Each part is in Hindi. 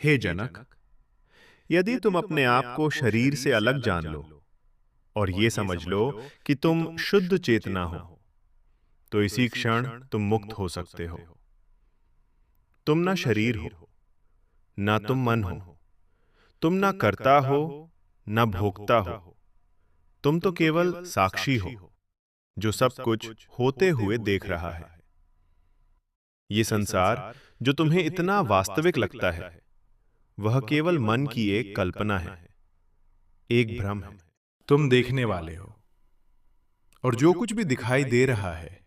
हे जनक, यदि तुम अपने आप को शरीर से अलग जान लो और ये समझ लो कि तुम शुद्ध चेतना हो, तो इसी क्षण तुम मुक्त हो सकते हो। तुम ना शरीर हो, ना तुम मन हो, तुम ना करता हो, ना भोगता हो। तुम तो केवल साक्षी हो, जो सब कुछ होते हुए देख रहा है। ये संसार जो तुम्हें इतना वास्तविक लगता है, वह केवल मन की एक कल्पना है, एक भ्रम है। तुम देखने वाले हो, और जो कुछ भी दिखाई दे रहा है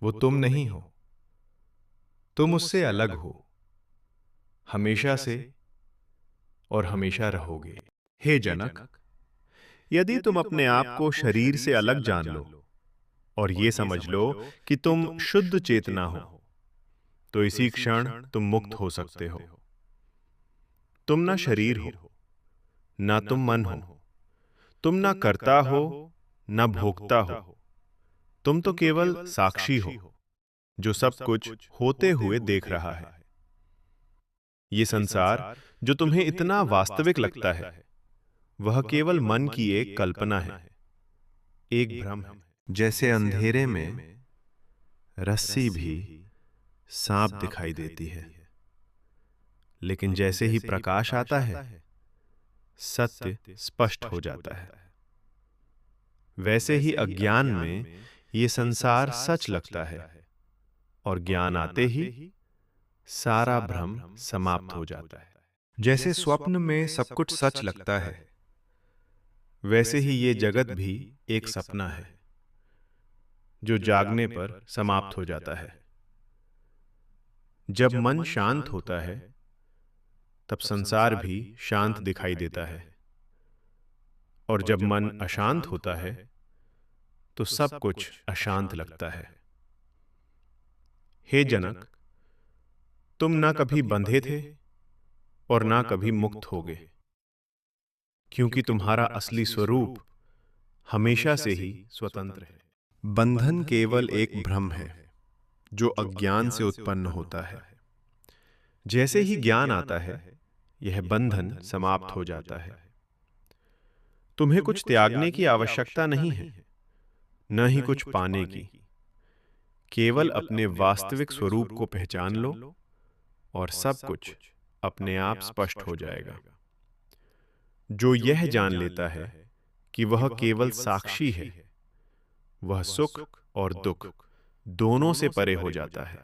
वो तुम नहीं हो। तुम उससे अलग हो, हमेशा से और हमेशा रहोगे। हे जनक, यदि तुम अपने आप को शरीर से अलग जान लो और ये समझ लो कि तुम शुद्ध चेतना हो, तो इसी क्षण तुम मुक्त हो सकते हो। तुम ना शरीर हो, ना तुम मन हो, तुम ना करता हो, ना भोगता हो। तुम तो केवल साक्षी हो, जो सब कुछ होते हुए देख रहा है। ये संसार जो तुम्हें इतना वास्तविक लगता है, वह केवल मन की एक कल्पना है, एक भ्रम है। जैसे अंधेरे में रस्सी भी सांप दिखाई देती है, लेकिन जैसे ही प्रकाश आता है, सत्य स्पष्ट हो जाता है। वैसे ही अज्ञान में ये संसार सच लगता है, और ज्ञान आते ही सारा भ्रम समाप्त हो जाता है। जैसे स्वप्न में सब कुछ सच लगता है, वैसे ही ये जगत भी एक सपना है, जो जागने पर समाप्त हो जाता है। जब मन शांत होता है, तब संसार भी शांत दिखाई देता है, और जब मन अशांत होता है, तो सब कुछ अशांत लगता है। हे जनक, तुम ना कभी बंधे थे और ना कभी मुक्त होगे, क्योंकि तुम्हारा असली स्वरूप हमेशा से ही स्वतंत्र है। बंधन केवल एक भ्रम है, जो अज्ञान से उत्पन्न होता है। जैसे ही ज्ञान आता है, यह बंधन समाप्त हो जाता है। तुम्हें कुछ त्यागने की आवश्यकता नहीं है, न ही कुछ पाने की। केवल अपने वास्तविक स्वरूप को पहचान लो, और सब कुछ अपने आप स्पष्ट हो जाएगा। जो यह जान लेता है कि वह केवल साक्षी है, वह सुख और दुख दोनों से परे हो जाता है।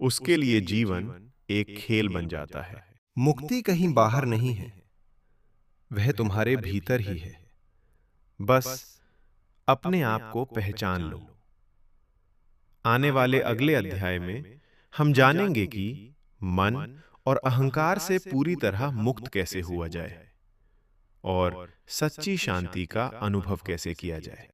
उसके लिए जीवन एक खेल बन जाता है। मुक्ति कहीं बाहर नहीं है, वह तुम्हारे भीतर ही है। बस अपने आप को पहचान लो। आने वाले अगले अध्याय में हम जानेंगे कि मन और अहंकार से पूरी तरह मुक्त कैसे हुआ जाए, और सच्ची शांति का अनुभव कैसे किया जाए।